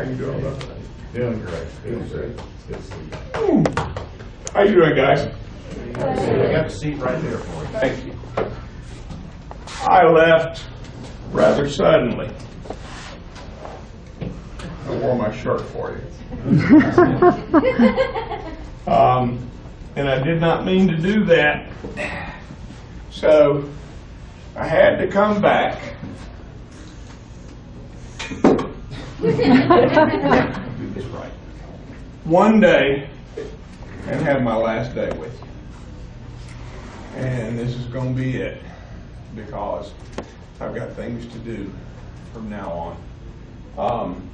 How you doing, brother? Doing great. Doing great. Good to see you. How you doing, guys? I got the seat right there for you. Thank you. I left rather suddenly. I wore my shirt for you. And I did not mean to do that. So I had to come back. Do this right. One day and have my last day with you. And this is going to be it, because I've got things to do from now on.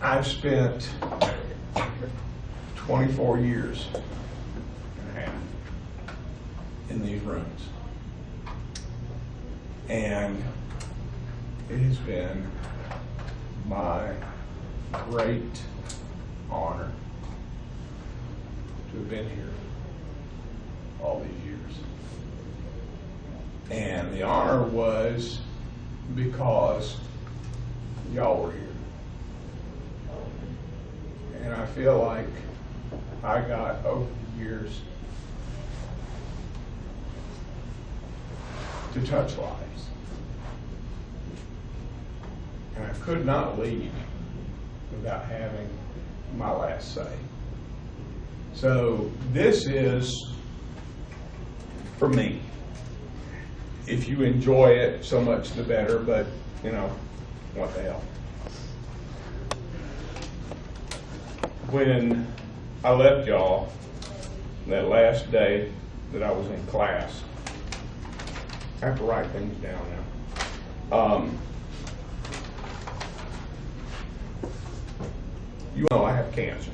I've spent 24 years and a half in these rooms. And it has been my great honor to have been here all these years. And the honor was because y'all were here. And I feel like I got, over the years, to touch lives. And I could not leave without having my last say. So this is for me. If you enjoy it, so much the better, but you know, what the hell. When I left y'all, that last day that I was in class, I have to write things down now. You know I have cancer.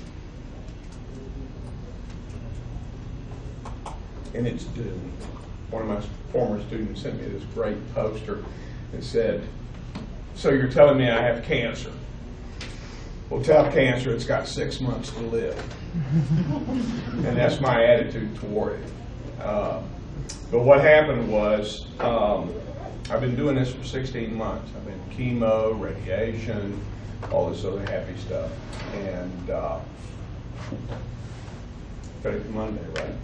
And it's doomed. One of my former students sent me this great poster that said, "So you're telling me I have cancer? Well, tell cancer it's got 6 months to live." And that's my attitude toward it. But what happened was, I've been doing this for 16 months. I've been chemo, radiation, all this other happy stuff. And today's Monday, right?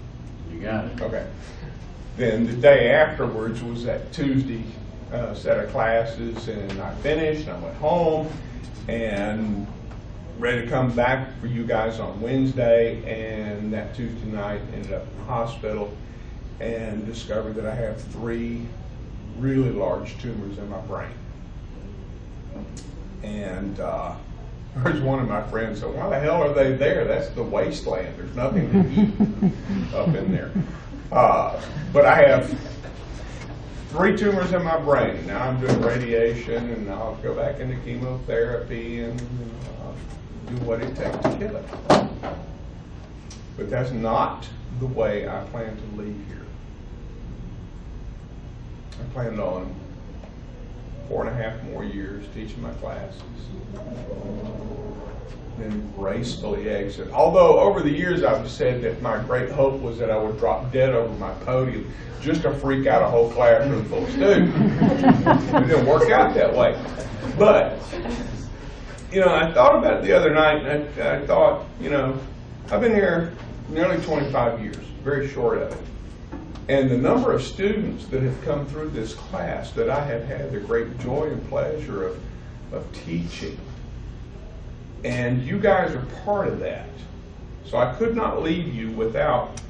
You got it. Okay. Then the day afterwards was that Tuesday set of classes, and I finished, and I went home, and ready to come back for you guys on Wednesday. And that Tuesday night ended up in the hospital and discovered that I have 3 really large tumors in my brain. And there's one of my friends said, "Why the hell are they there? That's the wasteland. There's nothing to eat up in there." But I have 3 tumors in my brain. Now I'm doing radiation, and I'll go back into chemotherapy and do what it takes to kill it. But that's not the way I plan to leave here. I planned on 4.5 more years teaching my classes, then gracefully exit. Although over the years I've said that my great hope was that I would drop dead over my podium just to freak out a whole classroom full of students. It didn't work out that way. But, you know, I thought about it the other night, and I thought, you know, I've been here nearly 25 years, very short of it. And the number of students that have come through this class that I have had the great joy and pleasure of teaching. And you guys are part of that. So I could not leave you without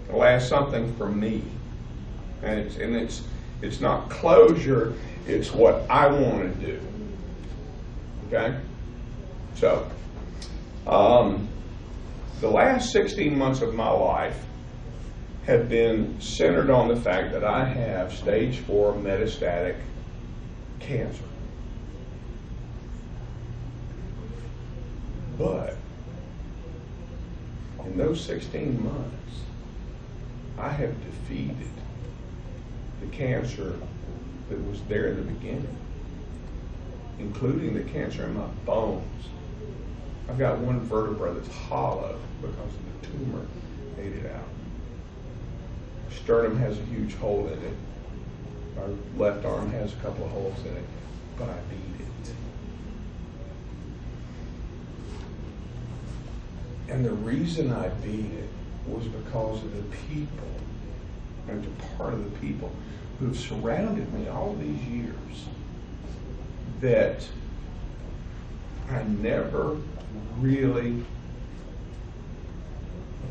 the last something from me. And it's not closure, it's what I want to do. Okay? So, the last 16 months of my life have been centered on the fact that I have stage 4 metastatic cancer. But in those 16 months, I have defeated the cancer that was there in the beginning, including the cancer in my bones. I've got one vertebra that's hollow because of the tumor ate it out. Sternum has a huge hole in it. My left arm has a couple of holes in it, but I beat it. And the reason I beat it was because of the people, and a part of the people who have surrounded me all these years that I never really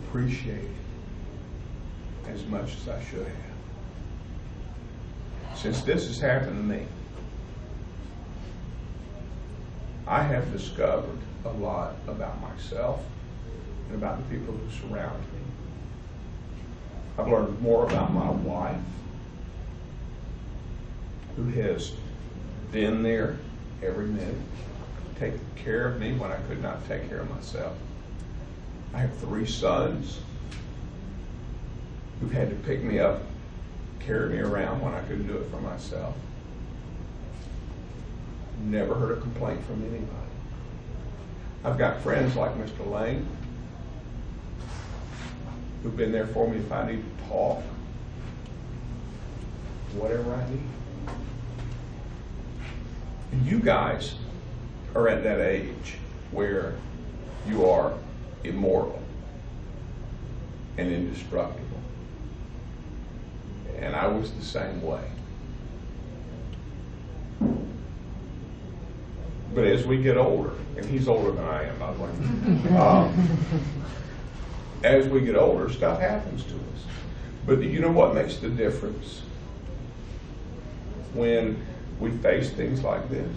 appreciated as much as I should have. Since this has happened to me, I have discovered a lot about myself and about the people who surround me. I've learned more about my wife, who has been there every minute, taking care of me when I could not take care of myself. I have 3 sons who've had to pick me up, carry me around when I couldn't do it for myself. Never heard a complaint from anybody. I've got friends like Mr. Lane who've been there for me if I need to talk, whatever I need. And you guys are at that age where you are immortal and indestructible. And I was the same way. But as we get older, and he's older than I am, by the way, as we get older, stuff happens to us. But you know what makes the difference when we face things like this?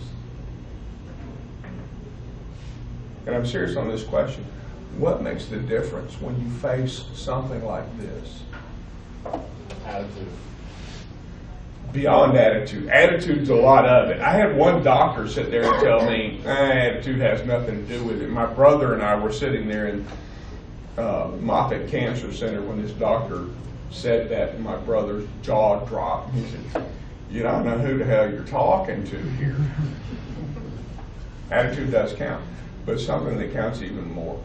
And I'm serious on this question. What makes the difference when you face something like this? Attitude. Beyond attitude. Attitude's a lot of it. I had one doctor sit there and tell me, attitude has nothing to do with it. My brother and I were sitting there in Moffitt Cancer Center when this doctor said that, and my brother's jaw dropped. He said, "You don't know who the hell you're talking to here." Attitude does count, but something that counts even more: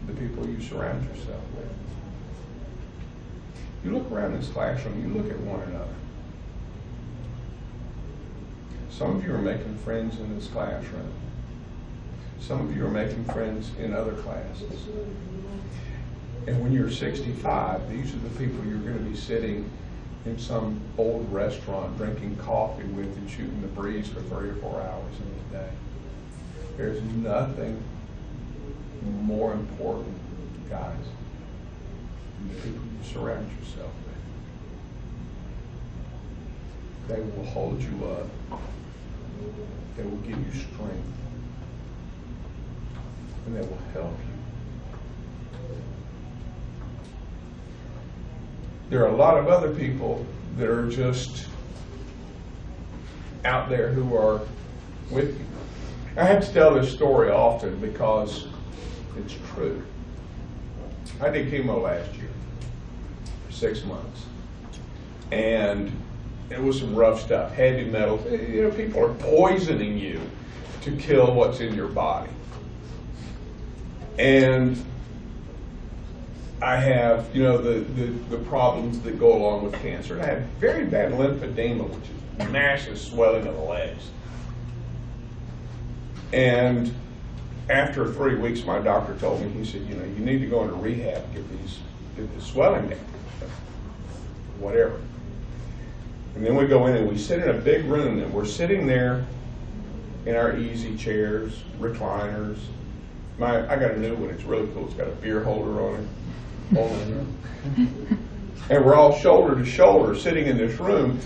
the people you surround yourself with. You look around this classroom, you look at one another. Some of you are making friends in this classroom. Some of you are making friends in other classes. And when you're 65, these are the people you're going to be sitting in some old restaurant drinking coffee with and shooting the breeze for 3 or 4 hours in the day. There's nothing more important, guys, than the people you surround yourself with. They will hold you up. They will give you strength. And they will help you. There are a lot of other people that are just out there who are with you. I have to tell this story often because it's true. I did chemo last year for 6 months. And it was some rough stuff, heavy metals. You know, people are poisoning you to kill what's in your body. And I have, you know, the problems that go along with cancer. And I had very bad lymphedema, which is massive swelling of the legs. And after 3 weeks, my doctor told me, he said, you know, you need to go into rehab and get the swelling down, whatever. And then we go in and we sit in a big room, and we're sitting there in our easy chairs, recliners. I got a new one, it's really cool. It's got a beer holder on it. And we're all shoulder to shoulder sitting in this room,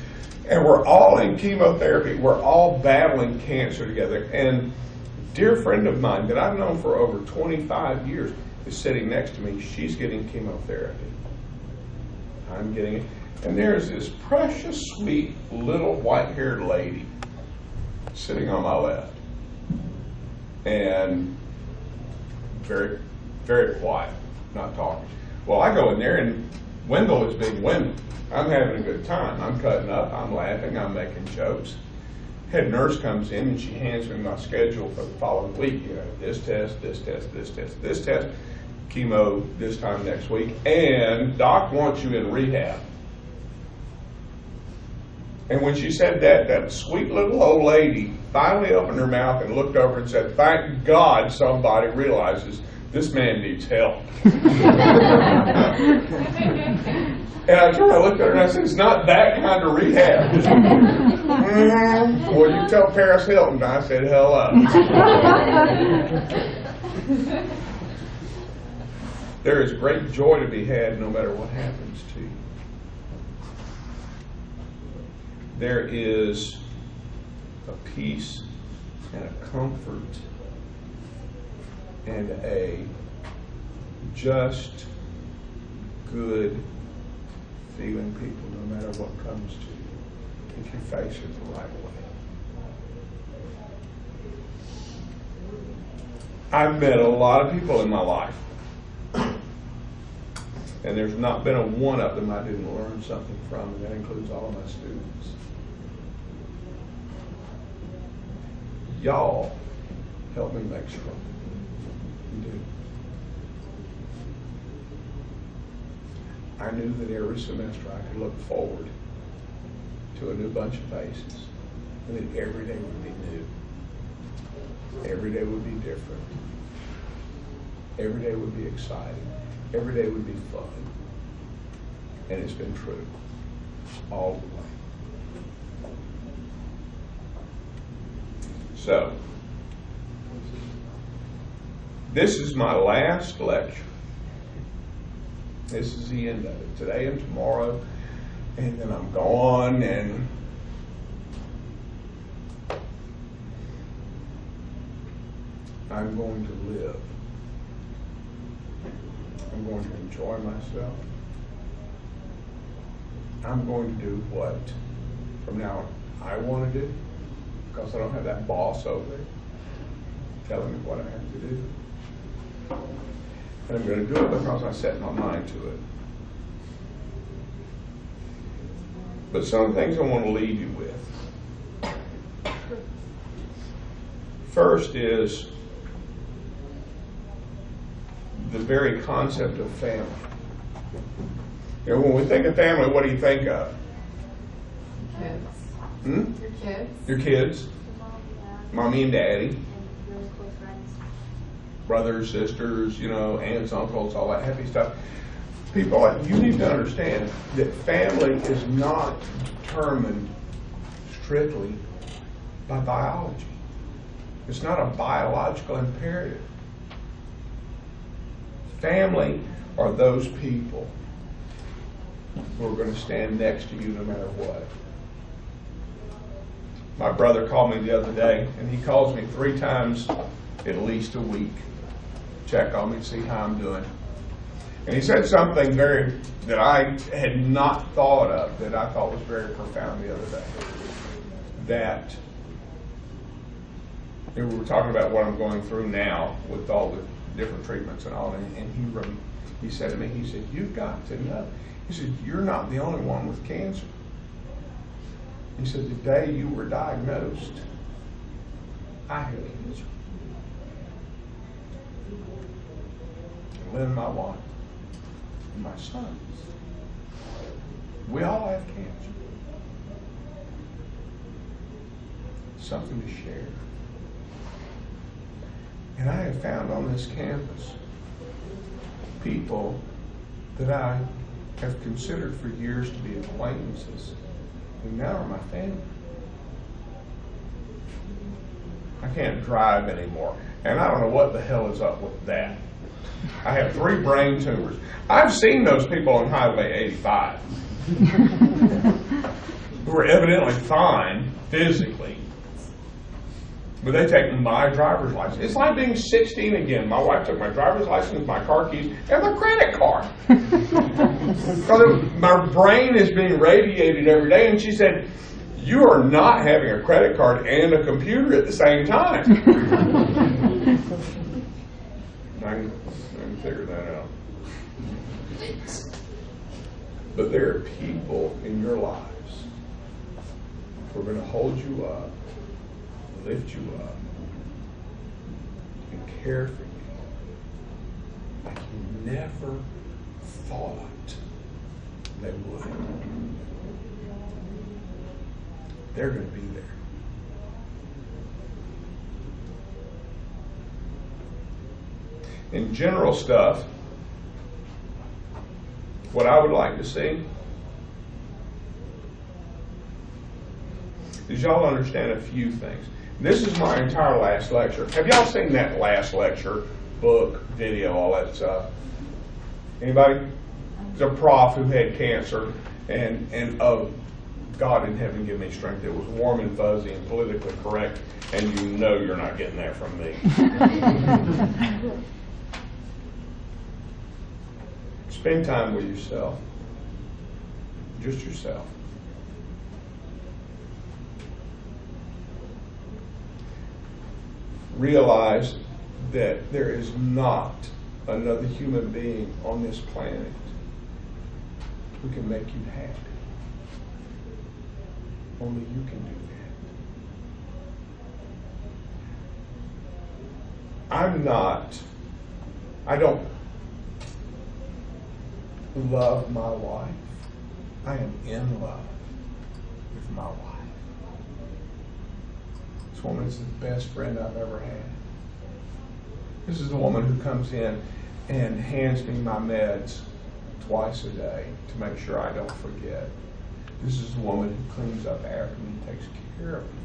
and we're all in chemotherapy. We're all battling cancer together. And a dear friend of mine that I've known for over 25 years is sitting next to me. She's getting chemotherapy. I'm getting it. And there's this precious, sweet, little white-haired lady sitting on my left. And very, very quiet, not talking. Well, I go in there, and Wendell is being Wendell. I'm having a good time. I'm cutting up, I'm laughing, I'm making jokes. Head nurse comes in, and she hands me my schedule for the following week. You know, this test, this test, this test, this test, chemo this time next week, and doc wants you in rehab. And when she said that, that sweet little old lady finally opened her mouth and looked over and said, "Thank God somebody realizes this man needs help." And I turned, I looked at her and I said, "It's not that kind of rehab." Well, you tell Paris Hilton I said hello. There is great joy to be had no matter what happens to you. There is a peace and a comfort and a just good feeling people no matter what comes to you if you face it the right way. I've met a lot of people in my life, and there's not been a one of them I didn't learn something from, and that includes all of my students. Y'all help me make strong. You do. I knew that every semester I could look forward to a new bunch of faces, and that every day would be new. Every day would be different. Every day would be exciting. Every day would be fun. And it's been true all the way. So, this is my last lecture. This is the end of it. Today and tomorrow, and then I'm gone, and I'm going to live. I'm going to enjoy myself. I'm going to do what, from now on, I want to do, because I don't have that boss over there telling me what I have to do. And I'm going to do it because I set my mind to it. But some of the things I want to leave you with. First is the very concept of family. You know, when we think of family, what do you think of? Kids. Hmm? Your kids. Your kids, mommy and daddy, brothers, sisters, you know, aunts, uncles, all that happy stuff. People, you need to understand that family is not determined strictly by biology. It's not a biological imperative. Family are those people who are going to stand next to you no matter what. My brother called me the other day, and he calls me 3 times at least a week, check on me, see how I'm doing. And he said something that I had not thought of, that I thought was very profound the other day. That, and we were talking about what I'm going through now with all the different treatments and all, and he said to me, he said, "You've got to know." He said, "You're not the only one with cancer." He said, "The day you were diagnosed, I had cancer. And Lynn, my wife, and my sons, we all have cancer. Something to share." And I have found on this campus people that I have considered for years to be acquaintances, who now are my family. I can't drive anymore, and I don't know what the hell is up with that. I have 3 brain tumors. I've seen those people on Highway 85 who are evidently fine physically, but they take my driver's license. It's like being 16 again. My wife took my driver's license, my car keys, and my credit card. Because my brain is being radiated every day, and she said, "You are not having a credit card and a computer at the same time." I can figure that out. But there are people in your lives who are going to hold you up, lift you up, and care for you like you never thought they would. they're going to be there. In general stuff, what I would like to see is y'all understand a few things. This is my entire last lecture. Have y'all seen that last lecture, book, video, all that stuff? Anybody? There's a prof who had cancer, and oh, God in heaven give me strength. It was warm and fuzzy and politically correct, and you know you're not getting that from me. Spend time with yourself. Just yourself. Realize that there is not another human being on this planet who can make you happy. Only you can do that. I don't love my wife. I am in love with my wife. This woman is the best friend I've ever had. This is the woman who comes in and hands me my meds twice a day to make sure I don't forget. This is the woman who cleans up after me and takes care of me.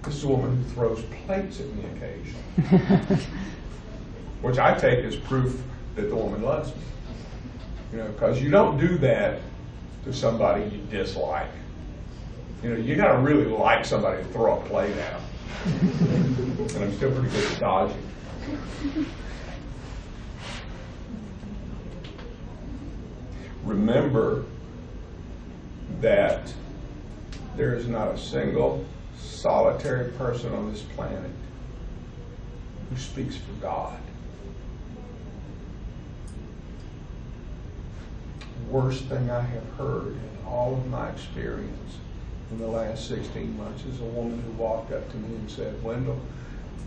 This is a woman who throws plates at me occasionally, which I take as proof that the woman loves me. You know, because you don't do that to somebody you dislike. You know, you got to really like somebody to throw a plate at them. And I'm still pretty good at dodging. Remember that there is not a single solitary person on this planet who speaks for God. Worst thing I have heard in all of my experience in the last 16 months is a woman who walked up to me and said, Wendell,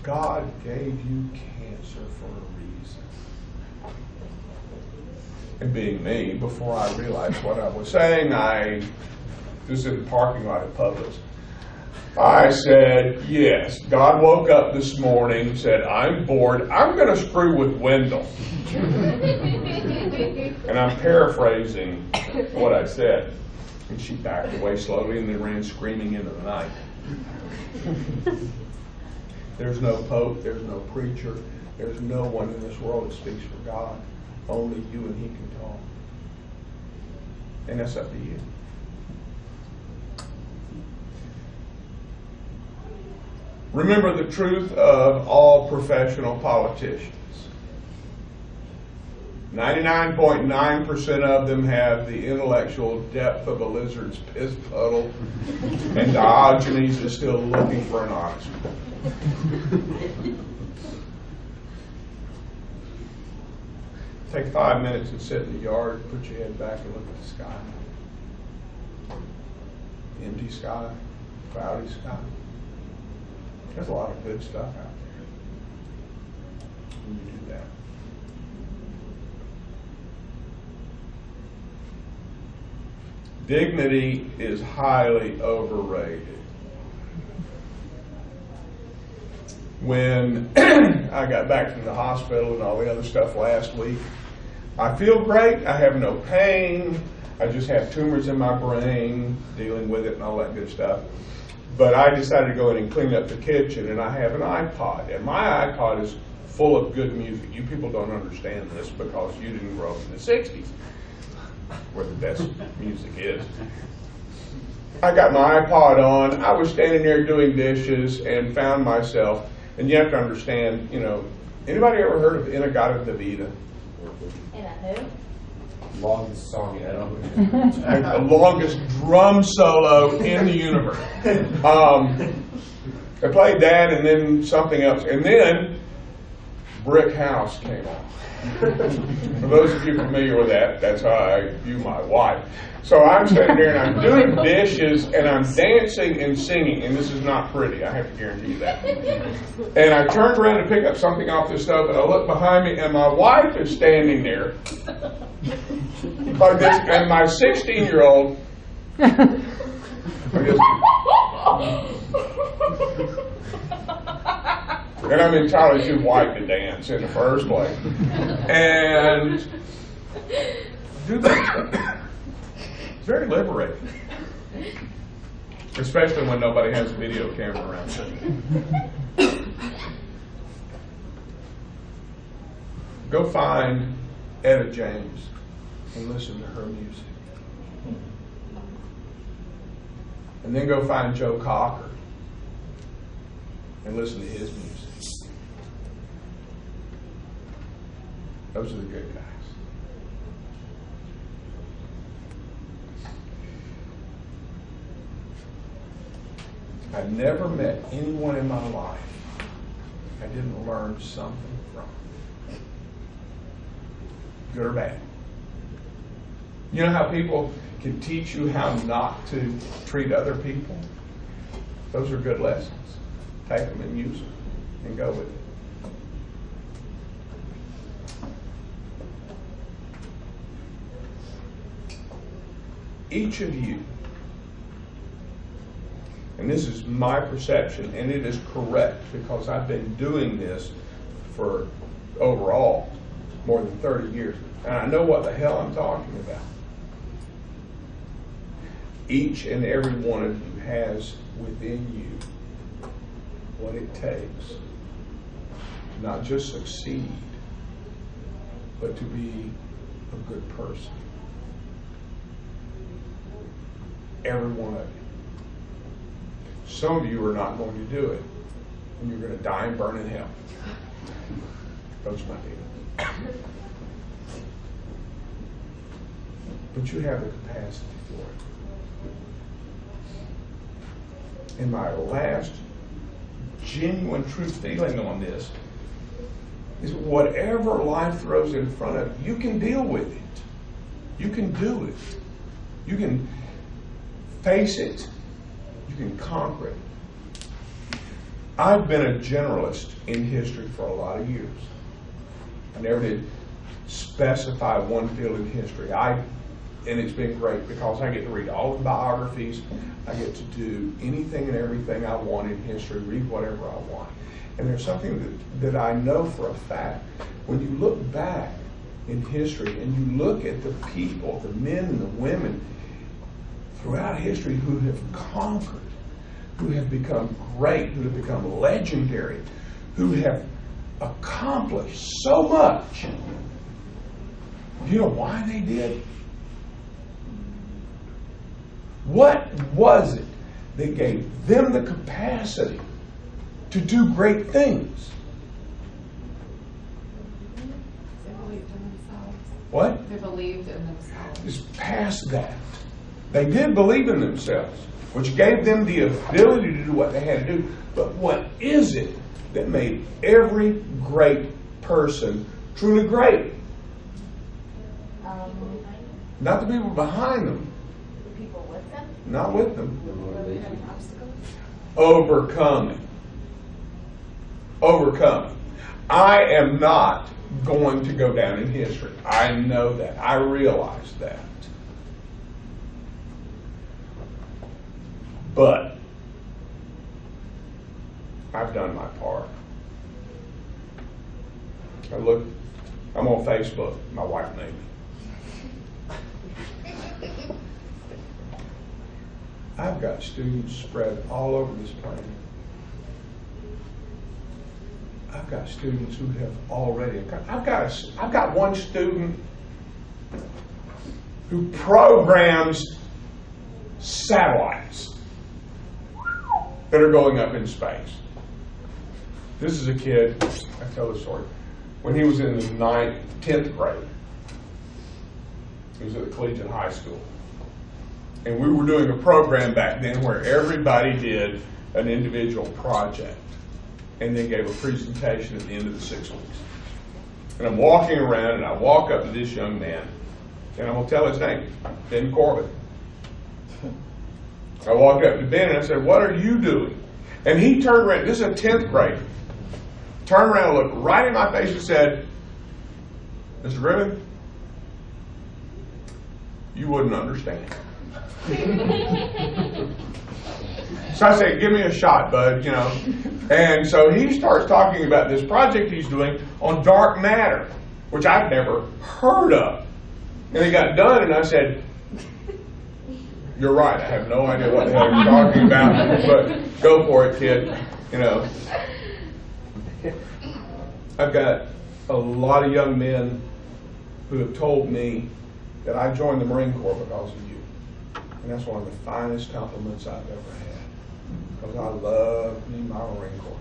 God gave you cancer for a reason. And being me, before I realized what I was saying, I was in the parking lot at Publix. I said, yes, God woke up this morning, said, I'm bored, I'm going to screw with Wendell. And I'm paraphrasing what I said. And she backed away slowly and then ran screaming into the night. There's no pope, there's no preacher, there's no one in this world that speaks for God. Only you and he can talk. And that's up to you. Remember the truth of all professional politicians. 99.9% of them have the intellectual depth of a lizard's piss puddle, and Diogenes is still looking for an honest one. Take 5 minutes and sit in the yard, put your head back and look at the sky. Empty sky, cloudy sky. There's a lot of good stuff out there when you do that. Dignity is highly overrated. When I got back from the hospital and all the other stuff last week, I feel great. I have no pain. I just have tumors in my brain, dealing with it and all that good stuff. But I decided to go in and clean up the kitchen, and I have an iPod. And my iPod is full of good music. You people don't understand this because you didn't grow up in the 60s, where the best music is. I got my iPod on. I was standing there doing dishes and found myself, and you have to understand, you know, anybody ever heard of In-A-Gadda-Da-Vida? who? Longest song ever. The longest drum solo in the universe. I played that and then something else. And then Brick House came on. For those of you familiar with that, that's how I view my wife. So I'm standing there and I'm doing dishes and I'm dancing and singing, and this is not pretty, I have to guarantee you that. And I turned around to pick up something off the stove and I look behind me and my wife is standing there like this, and my 16-year-old And I'm entirely too white to dance in the first place. And do that stuff. It's very liberating. Especially when nobody has a video camera around you. Go find Etta James and listen to her music. And then go find Joe Cocker and listen to his music. Those are the good guys. I've never met anyone in my life I didn't learn something from. Good or bad. You know how people can teach you how not to treat other people? Those are good lessons. Take them and use them and go with it. Each of you, and this is my perception, and it is correct because I've been doing this for overall more than 30 years, and I know what the hell I'm talking about. Each and every one of you has within you what it takes to not just succeed, but to be a good person. Every one of you. Some of you are not going to do it, and you're going to die and burn in hell. Those are my feelings. But you have the capacity for it. And my last genuine, true feeling on this is whatever life throws in front of you, you can deal with it. You can do it. You can face it. You can conquer it. I've been a generalist in history for a lot of years. I never did specify one field in history. And it's been great because I get to read all the biographies. I get to do anything and everything I want in history, read whatever I want. And there's something that I know for a fact. When you look back in history and you look at the people, the men and the women throughout history who have conquered, who have become great, who have become legendary, who have accomplished so much. You know why they did? What was it that gave them the capacity to do great things? They believed in themselves. What? They believed in themselves. It's past that. They did believe in themselves, which gave them the ability to do what they had to do. But what is it that made every great person truly great? Not the people behind them. The people with them? Not with them. Overcoming obstacles? Overcoming. Overcoming. I am not going to go down in history. I know that. I realize that. But I've done my part. I'm on Facebook. My wife named me. I've got students spread all over this planet. I've got students who have already. I've got one student who programs satellites that are going up in space. This is a kid, I tell the story, when he was in the 10th grade. He was at the collegiate high school. And we were doing a program back then where everybody did an individual project and then gave a presentation at the end of the 6 weeks. And I'm walking around and I walk up to this young man, and I'm going to tell his name, Ben Corbett. I walked up to Ben and I said, "What are you doing?" And he turned around, this is a 10th grader, turned around and looked right in my face and said, "Mr. Griffith, you wouldn't understand." So I said, give me a shot, bud, you know. And so he starts talking about this project he's doing on dark matter, which I've never heard of. And he got done, and I said, you're right, I have no idea what the hell you're talking about, but go for it, kid, you know. I've got a lot of young men who have told me that I joined the Marine Corps because of you. And that's one of the finest compliments I've ever had. Because I love me my Marine Corps.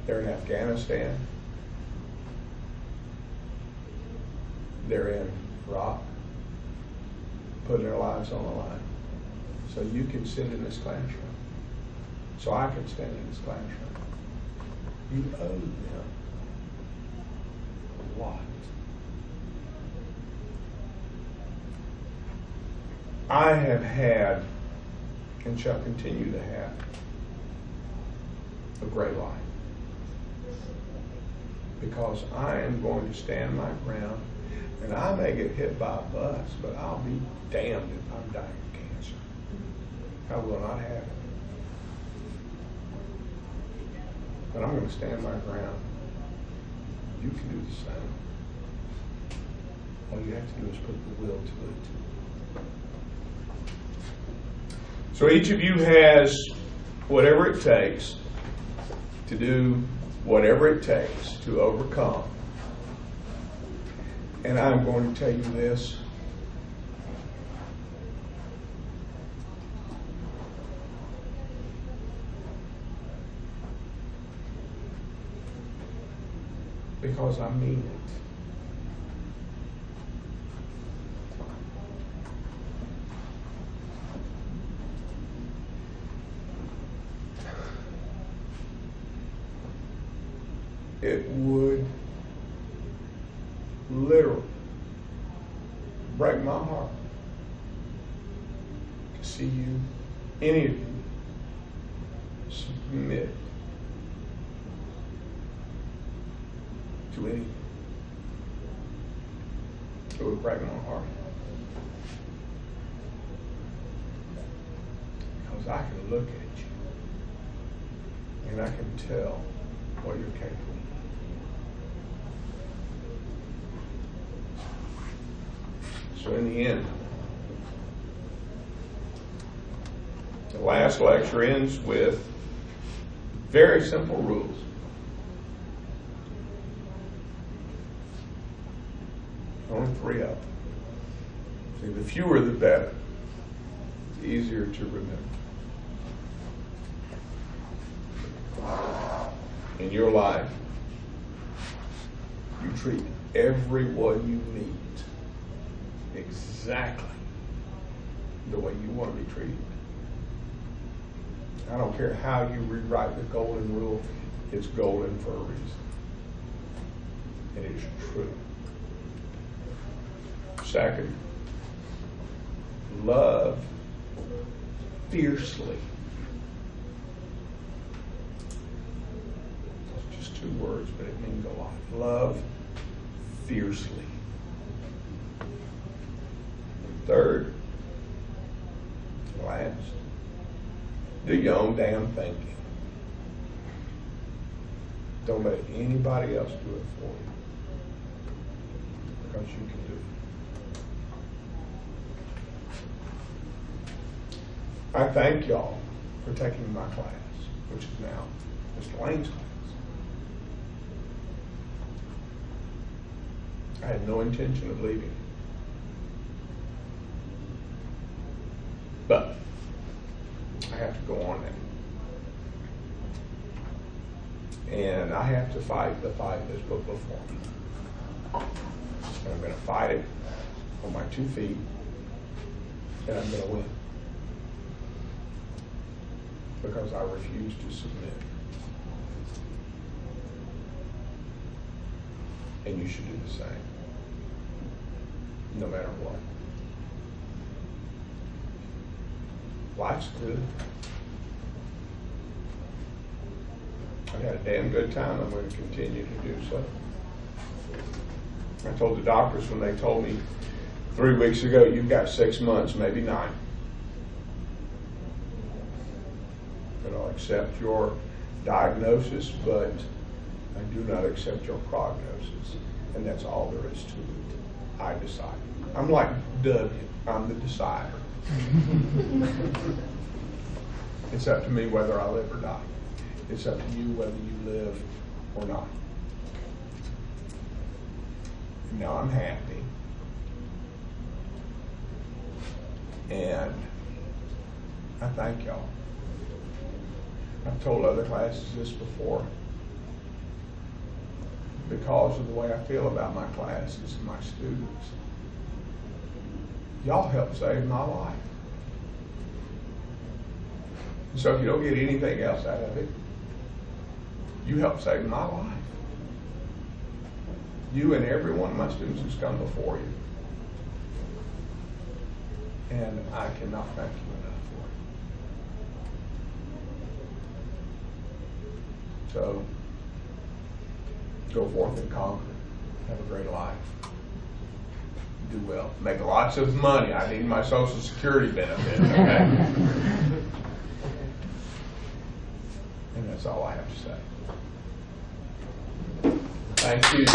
They're in Afghanistan. They're in Iraq, putting their lives on the line. So you can sit in this classroom. So I can stand in this classroom. You owe them a lot. I have had, and shall continue to have, a great life. Because I am going to stand my ground, and I may get hit by a bus, but I'll be damned if I'm dying of cancer. I will not have it. But I'm going to stand my ground. You can do the same. All you have to do is put the will to it. So each of you has whatever it takes to do whatever it takes to overcome. And I'm going to tell you this. Because I mean it. It would literally break my heart to see you, any of you, submit to anything. It would break my heart. Because I can look at you and I can tell what you're capable of. So in the end, the last lecture ends with very simple rules. Only 3 of them. See, the fewer the better. It's easier to remember. In your life, you treat everyone you meet exactly the way you want to be treated. I don't care how you rewrite the golden rule, it's golden for a reason. And it is true. Second, love fiercely. It's just 2 words, but it means a lot. Love fiercely. And third, last, do your own damn thinking. Don't let anybody else do it for you. Because you can do it. I thank y'all for taking my class, which is now Mr. Lane's class. I had no intention of leaving. But I have to go on now. And I have to fight the fight that's put before me. And I'm going to fight it on my 2 feet, and I'm going to win. Because I refuse to submit. And you should do the same. No matter what. Life's good. I've had a damn good time. I'm going to continue to do so. I told the doctors when they told me 3 weeks ago, you've got 6 months, maybe 9. And I'll accept your diagnosis, but I do not accept your prognosis. And that's all there is to it. I decide. I'm like W. I'm the decider. It's up to me whether I live or die. It's up to you whether you live or not. And now I'm happy. And I thank y'all. I've told other classes this before. Because of the way I feel about my classes and my students. Y'all help save my life. And so if you don't get anything else out of it, you help save my life. You and every one of my students who's come before you. And I cannot thank you enough for it. So, go forth and conquer. Have a great life. Do well. Make lots of money. I need my Social Security benefits, okay? And that's all I have to say. Thank you.